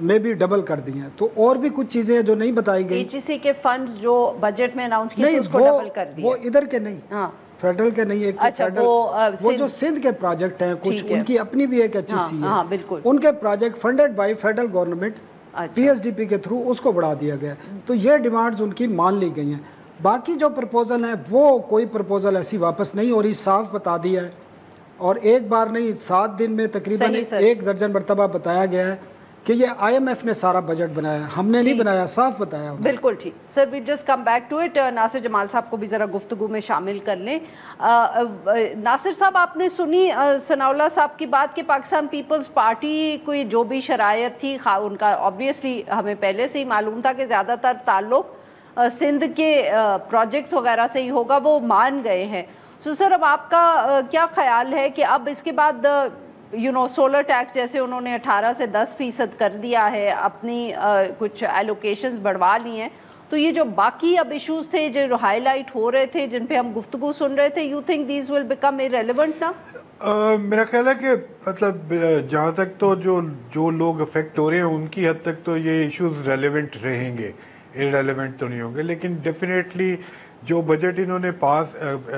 میں بھی ڈبل کر دی ہیں، تو اور بھی کچھ چیزیں ہیں جو نہیں بتائی گئی۔ HEC کے فنڈز جو بجٹ میں اناؤنس کیے تھے اس کو ڈبل کر دیا، وہ ادھر کے نہیں، فیڈرل کے نہیں، ایک وہ جو سندھ کے پروجیکٹ ہیں کچھ ان کی اپنی بھی ایک HEC ہے، ان کے project funded by federal government PSDP کے تھرو اس کو بڑھا دیا گیا، تو یہ ڈیمانڈز ان کی مان لی گئی ہیں۔ باقی جو پرپوزل ہیں وہ کوئی پرپوزل ایسی واپس نہیں ہو رہی، صاف بتا دیا ہے، اور ایک بار نہیں 7 دن میں تقریباً 1 درجن مرتبہ بتایا گیا ہے کہ یہ IMF نے سارا بجٹ بنایا ہے، ہم نے نہیں بنایا، صاف بتایا۔ بالکل ٹھیک sir, we just come back to it. Nasir Jamal صاحب کو بھی ذرا گفتگو میں شامل کر لیں۔ ناصر صاحب، آپ نے سنی ثناء اللہ صاحب کی بات کہ پاکستان پیپلز پارٹی کوئی جو بھی شرائط تھی ان کا آبویسلی ہمیں پہلے سے ہی معلوم تھا کہ زیادہ تر تعلق سندھ کے پروجیکٹس وغیرہ سے ہی ہوگا، وہ مان گئے ہیں۔ سر اب آپ کا کیا خیال ہے کہ اب اس کے بعد سولر ٹیکس جیسے انہوں نے 18 سے 10% کر دیا ہے، اپنی کچھ ایلوکیشنز بڑھوا لی ہیں، تو یہ جو باقی اب ایشوز تھے جو ہائی لائٹ ہو رہے تھے جن پہ ہم گفتگو سن رہے تھے، you think these will become irrelevant نا؟ میرا خیال ہے کہ مطلب جہاں تک تو جو لوگ افیکٹ ہو رہے ہیں ان کی حد تک تو یہ ایشوز ریلیونٹ رہیں گے، irrelevant تو نہیں ہوں گے، لیکن ڈیفینیٹلی جو بجٹ انہوں نے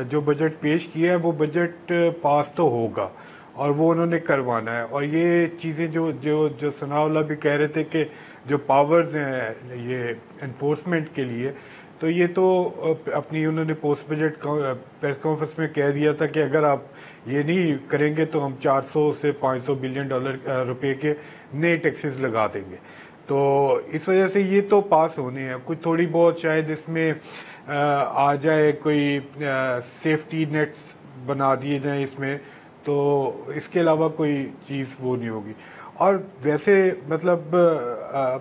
جو بجٹ پیش کیا ہے وہ بجٹ پاس تو ہوگا، اور وہ انہوں نے کروانا ہے۔ اور یہ چیزیں جو ثناء اللہ بھی کہہ رہے تھے کہ جو پاورز ہیں یہ انفورسمنٹ کے لیے، تو یہ تو اپنی انہوں نے پوسٹ بجٹ پریس کانفرنس میں کہہ دیا تھا کہ اگر آپ یہ نہیں کریں گے تو ہم 400 سے 500 بلین روپے کے نئے ٹیکسز لگا دیں گے۔ تو اس وجہ سے یہ تو پاس ہونے ہیں، کچھ تھوڑی بہت شاید اس میں آ جائے، کوئی سیفٹی نیٹس بنا دیے جائیں اس میں، تو اس کے علاوہ کوئی چیز وہ نہیں ہوگی۔ اور ویسے مطلب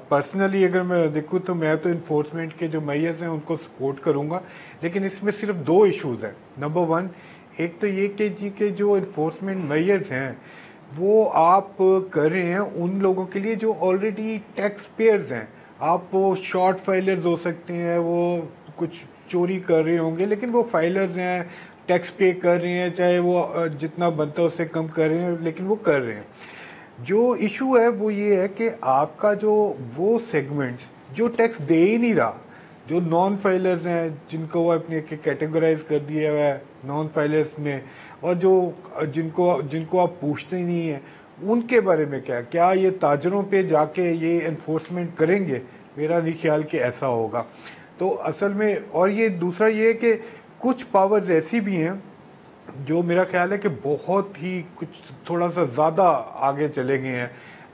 پرسنلی اگر میں دیکھوں تو میں تو انفورسمنٹ کے جو میئرز ہیں ان کو سپورٹ کروں گا، لیکن اس میں صرف 2 ایشوز ہیں۔ نمبر 1 ایک تو یہ کہ جو انفورسمنٹ میئرز ہیں وہ آپ کر رہے ہیں ان لوگوں کے لیے جو آلریڈی ٹیکس پیئرز ہیں۔ آپ وہ شارٹ فائلرز ہو سکتے ہیں، وہ کچھ چوری کر رہے ہوں گے لیکن وہ فائلرز ہیں، ٹیکس پے کر رہے ہیں، چاہے وہ جتنا بنتا ہے اس سے کم کر رہے ہیں لیکن وہ کر رہے ہیں۔ جو ایشو ہے وہ یہ ہے کہ آپ کا وہ سیگمنٹس جو ٹیکس دے ہی نہیں رہا، جو نان فائلرز ہیں جن کو وہ اپنے کیٹیگرائز کر دیا ہوا ہے نان فائلرز میں، اور جن کو آپ پوچھتے ہی نہیں ہیں ان کے بارے میں کیا یہ تاجروں پہ جا کے یہ انفورسمنٹ کریں گے؟ میرا نہیں خیال کہ ایسا ہوگا۔ تو اصل میں اور یہ دوسرا یہ کہ کچھ پاورز ایسی بھی ہیں جو میرا خیال ہے کہ بہت ہی کچھ تھوڑا سا زیادہ آگے چلے گئے ہیں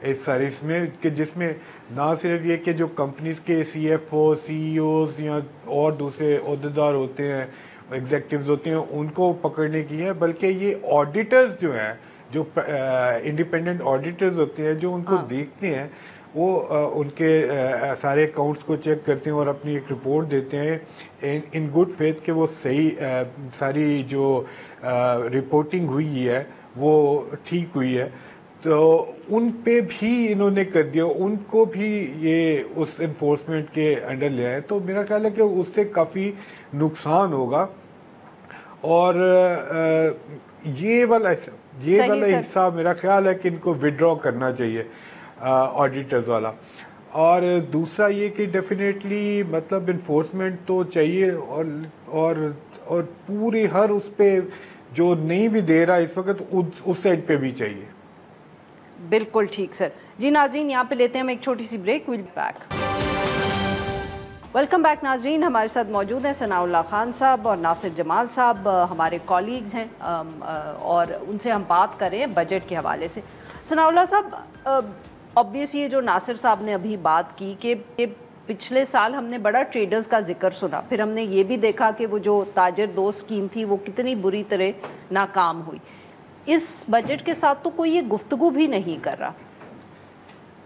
اس سروس میں، کہ جس میں نہ صرف یہ کہ جو کمپنیز کے CFO CEOs یا اور دوسرے عہدیدار ہوتے ہیں، ایگزیکٹوز ہوتے ہیں، ان کو پکڑنے کی ہے، بلکہ یہ آڈیٹرز جو ہیں، جو انڈیپینڈنٹ آڈیٹرز ہوتے ہیں جو ان کو دیکھتے ہیں، وہ ان کے سارے اکاؤنٹس کو چیک کرتے ہیں اور اپنی ایک رپورٹ دیتے ہیں ان گڈ فیتھ کہ وہ صحیح ساری جو رپورٹنگ ہوئی ہے وہ ٹھیک ہوئی ہے، تو ان پہ بھی انہوں نے کر دیا، ان کو بھی یہ اس انفورسمنٹ کے انڈر لے آئے۔ تو میرا خیال ہے کہ اس سے کافی نقصان ہوگا، اور یہ والا حصہ میرا خیال ہے کہ ان کو وڈرا کرنا چاہیے آڈیٹرز والا۔ اور دوسرا یہ کہ ڈیفینیٹلی مطلب انفورسمنٹ تو چاہیے، اور پوری ہر اس پہ جو نہیں بھی دے رہا اس وقت اس سائڈ پہ بھی چاہیے۔ بالکل ٹھیک سر۔ جی ناظرین، یہاں پہ لیتے ہیں ہم ایک چھوٹی سی break, we'll be back. Welcome back ناظرین، ہمارے ساتھ موجود ہیں ثناء اللہ خان صاحب اور ناصر جمال صاحب، ہمارے کولیگز ہیں، اور ان سے ہم بات کر رہے ہیں بجٹ کے حوالے سے۔ ثناء اللہ صاحب، آبویس یہ جو ناصر صاحب نے ابھی بات کی کہ पिछले साल हमने बड़ा ट्रेडर्स का जिक्र सुना, फिर हमने ये भी देखा कि वो जो ताजर दोस्त स्कीम थी वो कितनी बुरी तरह नाकाम हुई। इस बजट के साथ तो कोई ये गुफ्तगू भी नहीं कर रहा।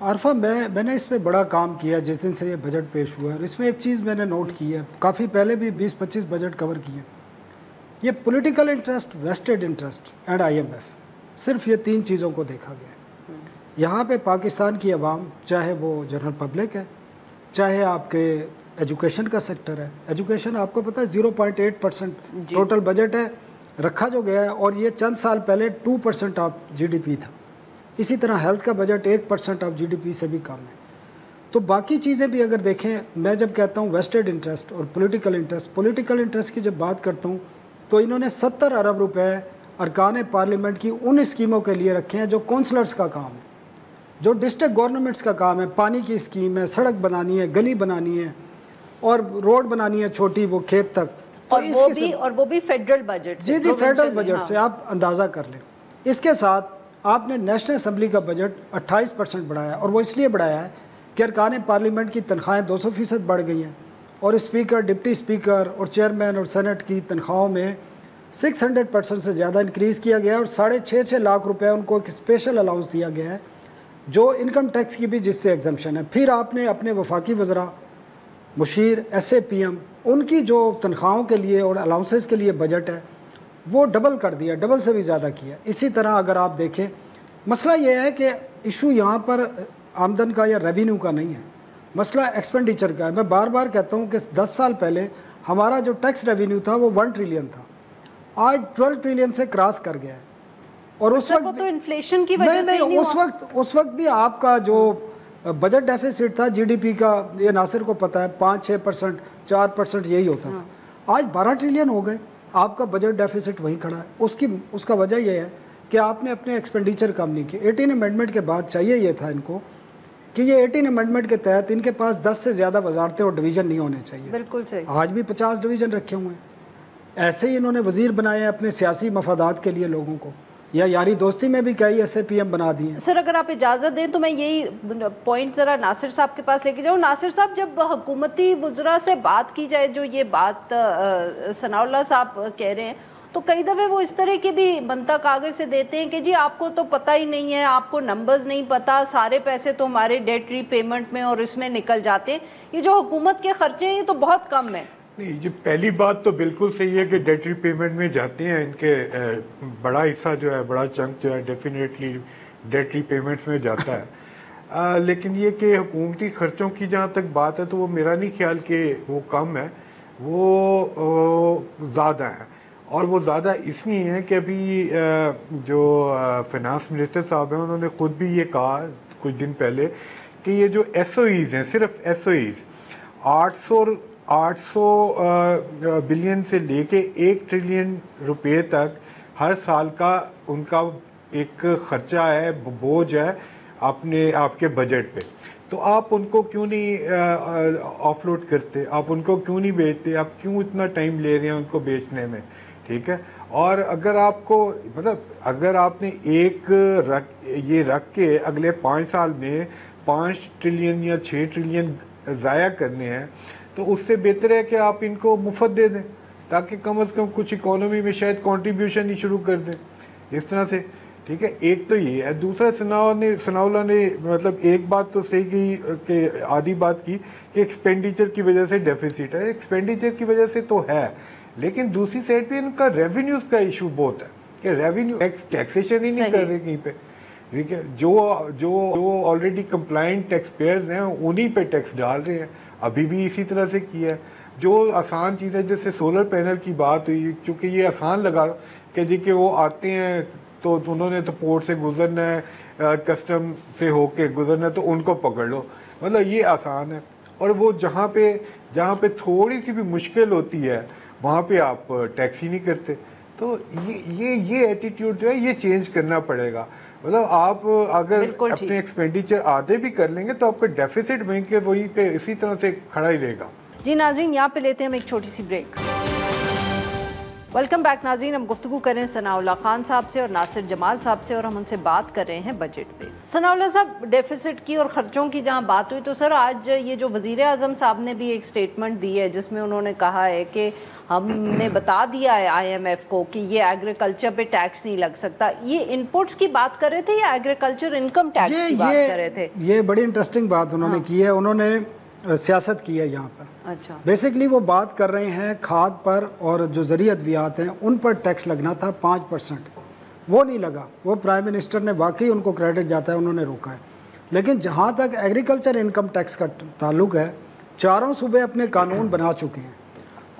आरफा, मैंने इस पे बड़ा काम किया जिस दिन से ये बजट पेश हुआ है। और इसमें एक चीज़ मैंने नोट की है, काफ़ी पहले भी 20-25 बजट कवर किए, ये political interest, vested interest and IMF, सिर्फ ये 3 चीज़ों को देखा गया है। यहाँ पे पाकिस्तान की आवाम, चाहे वो जनरल पब्लिक है, चाहे आपके एजुकेशन का सेक्टर है, एजुकेशन आपको पता है 0.8% टोटल बजट है रखा जो गया है, और ये चंद साल पहले 2% ऑफ GDP था। इसी तरह हेल्थ का बजट 1% ऑफ GDP से भी कम है। तो बाकी चीज़ें भी अगर देखें, मैं जब कहता हूँ वेस्टेड इंटरेस्ट और पॉलिटिकल इंटरेस्ट की जब बात करता हूँ, तो इन्होंने 70 अरब रुपए अरकान पार्लियामेंट की उन स्कीमों के लिए रखे हैं जो काउंसलर्स का काम है, जो डिस्ट्रिक्ट गवर्नमेंट्स का काम है। पानी की स्कीम है, सड़क बनानी है, गली बनानी है और रोड बनानी है छोटी, वो खेत तक। तो वो भी फेडरल बजट से। जी, फेडरल बजट से आप अंदाज़ा कर लें। इसके साथ आपने नेशनल असम्बली का बजट 28% बढ़ाया, और वो इसलिए बढ़ाया है कि अरकान पार्लियामेंट की तनख्वाहें 200% बढ़ गई हैं, और स्पीकर, डिप्टी स्पीकर और चेयरमैन और सेनेट की तनख्वाहों में 600% से ज़्यादा इंक्रीज़ किया गया है, और 6.5 लाख रुपए उनको एक स्पेशल अलाउंस दिया गया है जो इनकम टैक्स की भी जिससे एग्जम्पशन है। फिर आपने अपने वफाकी वज़रा, मुशीर, SAPM, उनकी जो तनख्वाहों के लिए और अलाउंसेस के लिए बजट है वो डबल कर दिया, डबल से भी ज़्यादा किया। इसी तरह अगर आप देखें, मसला ये है कि इशू यहाँ पर आमदन का या रेवेन्यू का नहीं है, मसला एक्सपेंडिचर का है। मैं बार बार कहता हूँ कि 10 साल पहले हमारा जो टैक्स रेवेन्यू था वो 1 ट्रिलियन था, आज 12 ट्रिलियन से क्रॉस कर गया है। और उस वक्त तो इन्फ्लेशन की वजह से नहीं, उस वक्त भी आपका जो बजट डेफिसिट था GDP का, ये नासिर को पता है, 5-6%, 4% यही होता था। आज 12 ट्रिलियन हो गए, आपका बजट डेफिसिट वहीं खड़ा है। उसका वजह यह है कि आपने अपने एक्सपेंडिचर कम नहीं किए। 18 अमेंडमेंट के बाद चाहिए ये था इनको कि ये 18 अमेंडमेंट के तहत इनके पास 10 से ज़्यादा वजारतें और डिवीज़न नहीं होने चाहिए। बिल्कुल सही। आज भी 50 डिवीज़न रखे हुए हैं। ऐसे ही इन्होंने वज़ीर बनाए हैं अपने सियासी मफादात के लिए लोगों को, या यारी दोस्ती में भी कई SAPM बना दिए। सर, अगर आप इजाज़त दें तो मैं यही पॉइंट ज़रा नासिर साहब के पास लेके जाऊँ। नासिर साहब, जब हुकूमती वज़रा से बात की जाए, जो ये बात सनाउल्लाह साहब कह रहे हैं, तो कई दफ़े वो इस तरह की भी बनता कागज़ से देते हैं कि जी आपको तो पता ही नहीं है, आपको नंबर्स नहीं पता, सारे पैसे तो हमारे डेट रीपेमेंट में और इसमें निकल जाते हैं, ये जो हुकूमत के खर्चे हैं ये तो बहुत कम है। नहीं, ये पहली बात तो बिल्कुल सही है कि डेट रीपेमेंट में जाते हैं, इनके बड़ा हिस्सा जो है, बड़ा चंक जो है डेफिनेटली डेट रीपेमेंट्स में जाता है। लेकिन ये कि हुकूमती खर्चों की जहाँ तक बात है, तो वो मेरा नहीं ख्याल कि वो कम है, वो ज़्यादा है। और वो ज़्यादा इसलिए है कि अभी जो फिनांस मिनिस्टर साहब हैं, उन्होंने ख़ुद भी ये कहा कुछ दिन पहले कि ये जो SOEs हैं, सिर्फ SOEs 800 बिलियन से लेके 1 ट्रिलियन रुपए तक हर साल का उनका एक खर्चा है, बोझ है आपके बजट पे। तो आप उनको क्यों नहीं ऑफलोड करते, आप उनको क्यों नहीं बेचते, आप क्यों इतना टाइम ले रहे हैं उनको बेचने में, ठीक है। और अगर आपको अगर आपने ये रख के अगले 5 साल में 5 ट्रिलियन या 6 ट्रिलियन ज़ाया करने हैं, तो उससे बेहतर है कि आप इनको मुफ्त दे दें, ताकि कम से कम कुछ इकोनॉमी में शायद कंट्रीब्यूशन ही शुरू कर दें इस तरह से, ठीक है। एक तो ये है। दूसरा, सनाउल्लाह ने एक बात तो सही की कि आधी बात की कि एक्सपेंडिचर की वजह से डेफिसिट है। एक्सपेंडिचर की वजह से तो है, लेकिन दूसरी साइड पे इनका रेवेन्यूज़ का इशू बहुत है कि रेवेन्यू टैक्सेशन ही नहीं कर रहे कहीं पे, ठीक है। जो ऑलरेडी कंप्लाइंट टैक्स पेयर्स हैं उन्हीं पे टैक्स डाल रहे हैं, अभी भी इसी तरह से किया है। जो आसान चीज़ है, जैसे सोलर पैनल की बात हुई, क्योंकि ये आसान लगा कि जी कि वो आते हैं तो उन्होंने तो पोर्ट से गुजरना है, कस्टम से होके गुजरना है, तो उनको पकड़ लो, ये आसान है। और वो जहाँ पे थोड़ी सी भी मुश्किल होती है वहाँ पे आप टैक्स ही नहीं करते। तो ये एटीट्यूड जो है ये चेंज करना पड़ेगा। आप अगर अपने एक्सपेंडिचर आधे भी कर लेंगे तो आपका डेफिसिट वहीं पे इसी तरह से खड़ा ही रहेगा। जी नाज़रीन, यहाँ पे लेते हैं हम एक छोटी सी ब्रेक। वेलकम बैक नाज़रीन, हम गुफ्तगू करें सनाउल्लाह खान साहब से और नासिर जमाल साहब से, और हम उनसे बात कर रहे हैं बजट पे। सनाउल्लाह साहब, डेफिसिट की और ख़र्चों की जहाँ बात हुई, तो सर आज ये जो वज़ीर आज़म साहब ने भी एक स्टेटमेंट दी है जिसमें उन्होंने कहा है कि हमने बता दिया है IMF को कि ये एग्रीकल्चर पे टैक्स नहीं लग सकता। ये इनपुट्स की बात कर रहे थे या एग्रीकल्चर इनकम टैक्स की बात कर रहे थे? ये बड़ी इंटरेस्टिंग बात उन्होंने की है, उन्होंने सियासत की है यहाँ पर। अच्छा, बेसिकली वो बात कर रहे हैं खाद पर और जो ज़रिए अद्वियात हैं उन पर टैक्स लगना था 5%, वो नहीं लगा। वो प्राइम मिनिस्टर ने वाकई उनको क्रेडिट जाता है, उन्होंने रोका है। लेकिन जहाँ तक एग्रीकल्चर इनकम टैक्स का ताल्लुक है, चारों सूबे अपने कानून बना चुके हैं,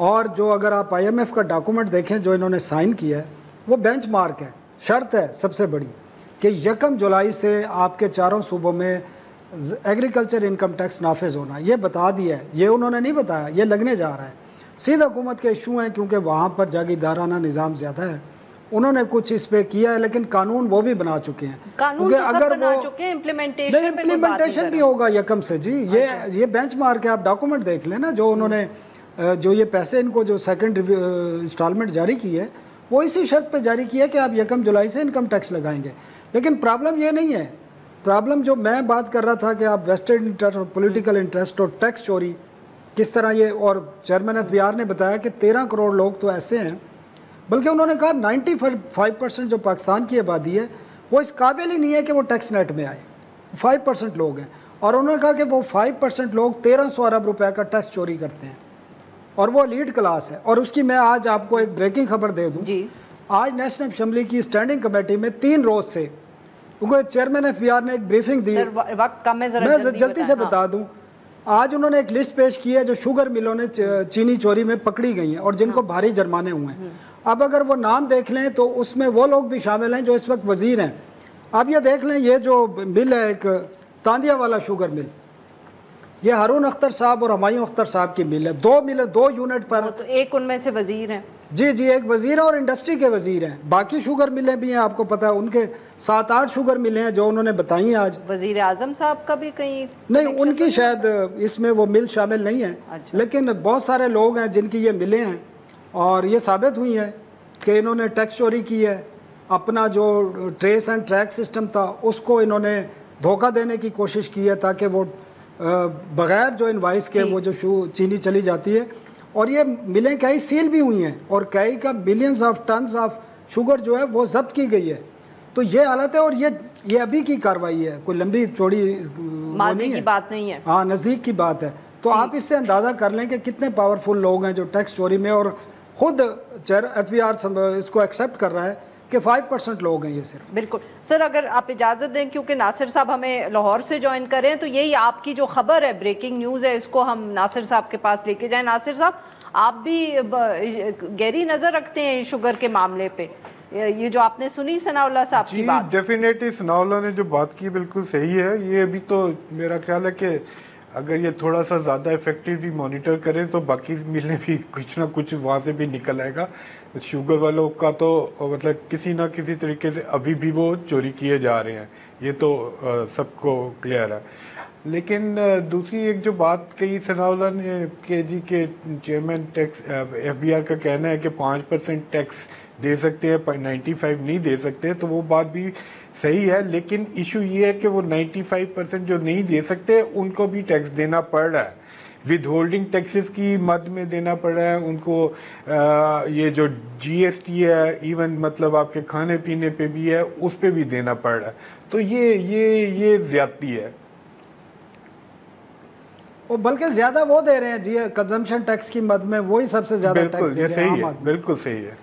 और जो अगर आप IMF का डॉक्यूमेंट देखें जो इन्होंने साइन किया है, वो बेंच मार्क है, शर्त है सबसे बड़ी कि 1 जुलाई से आपके चारों सूबों में एग्रीकल्चर इनकम टैक्स नाफिज होना। ये बता दिया है, ये उन्होंने नहीं बताया, ये लगने जा रहा है। सीधा हुकूमत के इशू हैं क्योंकि वहाँ पर जागीरदाराना निज़ाम ज़्यादा है, उन्होंने कुछ इस पे किया है, लेकिन कानून वो भी बना चुके हैं। कानून तो अगर बना चुके हैं, इम्प्लीमेंटेशन भी होगा यकम से जी। ये बेंच मार्क है, आप डॉक्यूमेंट देख लें ना, जो उन्होंने जो ये पैसे इनको जो सेकंड इंस्टॉलमेंट जारी की है, वो इसी शर्त पे जारी की है कि आप 1 जुलाई से इनकम टैक्स लगाएंगे। लेकिन प्रॉब्लम ये नहीं है, प्रॉब्लम जो मैं बात कर रहा था कि आप वेस्टेड इंटरेस्ट, पॉलिटिकल इंटरेस्ट और टैक्स चोरी किस तरह ये, और चेयरमैन FBR ने बताया कि 13 करोड़ लोग तो ऐसे हैं, बल्कि उन्होंने कहा 95% जो पाकिस्तान की आबादी है वो इस काबिल ही नहीं है कि वो टैक्स नेट में आए, 5% लोग हैं। और उन्होंने कहा कि वो 5% लोग 1300 अरब रुपए का टैक्स चोरी करते हैं, और वो लीड क्लास है। और उसकी मैं आज आपको एक ब्रेकिंग खबर दे दूं जी। आज नेशनल असेंबली की स्टैंडिंग कमेटी में 3 रोज से, क्योंकि चेयरमैन FBR ने एक ब्रीफिंग दी, वक्त कम है, मैं जल्दी से बता दूं, आज उन्होंने एक लिस्ट पेश की है जो शुगर मिलों ने चीनी चोरी में पकड़ी गई हैं और जिनको भारी जुर्माने हुए हैं। अब अगर वो नाम देख लें तो उसमें वो लोग भी शामिल हैं जो इस वक्त वजीर हैं। अब ये देख लें, ये जो मिल है एक तांदिया वाला शुगर मिल, ये हारून अख्तर साहब और हुमायूं अख्तर साहब की मिल है। 2 मिल है, 2 यूनिट पर, तो एक उनमें से वजीर हैं जी जी, एक वजीर और इंडस्ट्री के वजीर हैं। बाकी शुगर मिलें भी हैं, आपको पता है उनके 7-8 शुगर मिलें हैं जो उन्होंने बताई हैं आज। वजीर आजम साहब का भी कहीं नहीं, उनकी शायद इसमें वो मिल शामिल नहीं है। अच्छा। लेकिन बहुत सारे लोग हैं जिनकी ये मिलें हैं, और ये साबित हुई है कि इन्होंने टैक्स चोरी की है। अपना जो ट्रेस एंड ट्रैक सिस्टम था उसको इन्होंने धोखा देने की कोशिश की है ताकि वो बगैर जो इनवाइस के वो जो चीनी चली जाती है। और ये मिलें कई सील भी हुई हैं और कई का billions of tons of sugar जो है वो जब्त की गई है। तो ये हालत है, और ये अभी की कार्रवाई है, कोई लंबी चौड़ी माजी की बात नहीं है, हाँ नज़दीक की बात है। तो आप इससे अंदाज़ा कर लें कि कितने पावरफुल लोग हैं जो टैक्स चोरी में, और खुद FBR इसको एक्सेप्ट कर रहा है कि 5% लोग हैं ये सिर्फ। बिल्कुल सर, अगर आप इजाज़त दें, क्योंकि नासिर साहब हमें लाहौर से ज्वाइन करें, तो यही आपकी जो खबर है, ब्रेकिंग न्यूज़ है, इसको हम नासिर साहब के पास लेके जाएं। नासिर साहब, आप भी गहरी नज़र रखते हैं शुगर के मामले पे, ये जो आपने सुनी सनाउल्लाह साहब की बात? डेफिनेटली सनाउल्लाह ने जो बात की बिल्कुल सही है। ये अभी तो मेरा ख्याल है कि अगर ये थोड़ा सा ज़्यादा इफेक्टिवली मॉनिटर करें तो बाकी मिलने भी कुछ ना कुछ वहाँ से भी निकल आएगा। शुगर वालों का तो मतलब किसी ना किसी तरीके से अभी भी वो चोरी किए जा रहे हैं, ये तो सबको क्लियर है। लेकिन दूसरी एक जो बात कही सनाउल्लाह ने कि जी के चेयरमैन टैक्स FBR का कहना है कि 5% टैक्स दे सकते हैं, 95 नहीं दे सकते, तो वो बात भी सही है। लेकिन इशू ये है कि वो 95% जो नहीं दे सकते उनको भी टैक्स देना पड़ रहा है, विद होल्डिंग टैक्सेस की मद में देना पड़ रहा है उनको। ये जो GST है, इवन मतलब आपके खाने पीने पे भी है, उस पे भी देना पड़ रहा है। तो ये ज्यादती है। वो बल्कि ज्यादा वो दे रहे हैं जी, कंजम्पशन टैक्स की मद में वही सबसे ज्यादा टैक्स दे रहे हैं। बिल्कुल सही है,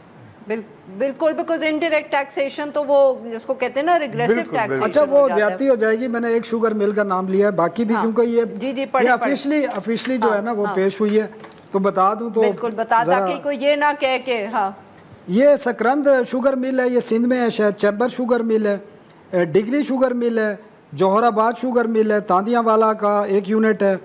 बिल्कुल, बिकॉज इनडायरेक्ट टैक्सेशन तो वो जिसको कहते हैं ना रिग्रेसिव टैक्सेशन। अच्छा, वो ज्यादती हो जाएगी। मैंने एक शुगर मिल का नाम लिया है, बाकी भी क्योंकि ये ऑफिशियली जो है ना वो पेश हुई है, तो बता दूं तो बिल्कुल बता, ताकि कोई ये ना कह के। हाँ, ये सकरंद शुगर मिल है, ये सिंध में है शायद। चैम्बर शुगर मिल है, डिग्री शुगर मिल है, जौहराबाद शुगर मिल है, तांदियावाला का 1 यूनिट है,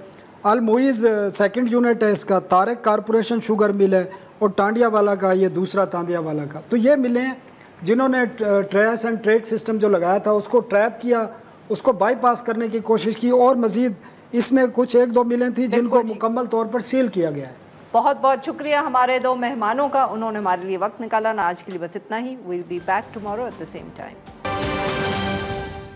अल मुइज़ 2nd यूनिट है इसका, तारक कारपोरेशन शुगर मिल है, और टांडिया वाला का ये दूसरा तांदिया वाला का। तो ये मिले हैं जिन्होंने ट्रेस एंड ट्रैक सिस्टम जो लगाया था उसको ट्रैप किया, उसको बाईपास करने की कोशिश की, और मजीद इसमें कुछ 1-2 मिलें थी जिनको मुकम्मल तौर पर सील किया गया है। بہت بہت شکریہ ہمارے دو مہمانوں کا، انہوں نے ہمارے لیے وقت نکالا. نا آج کے لیے بس اتنا ہی. We'll be back tomorrow at the same time.